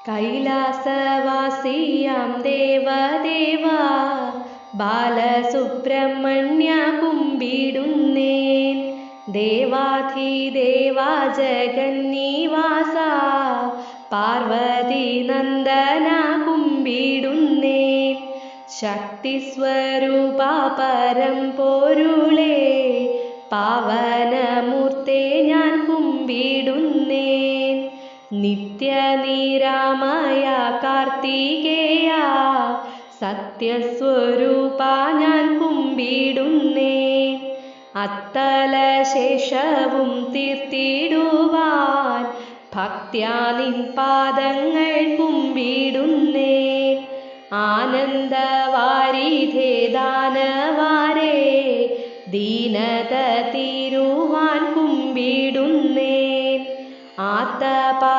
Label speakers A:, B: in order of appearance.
A: കൈലാസവാസിയാം ദേവദേവാ ബാലസുബ്രഹ്മണ്യ കുമ്പിടുന്നേൻ. ദേവാധിദേവാ ജഗന്നിവാസ പാർവതി നന്ദന കുമ്പിടുന്നേൻ. ശക്തിസ്വരൂപ പരംപൊരുളേ പാവനമൂർത്തേ ഞാൻ കുമ്പിടുന്നേൻ. നിത്യനിരാമയ കാർത്തികേയ സത്യസ്വരൂപ ഞാൻ കുമ്പിടുന്നേൻ. അത്തലശേഷവും തീർത്തിടുവാൻ ഭക്ത്യാ നിൻ പാദങ്ങൾ കുമ്പിടുന്നേൻ. ആനന്ദവാരിധേ ദാനവാരേ ദീനത തീരുവാൻ കുമ്പിടുന്നേൻ. ആത്തപാ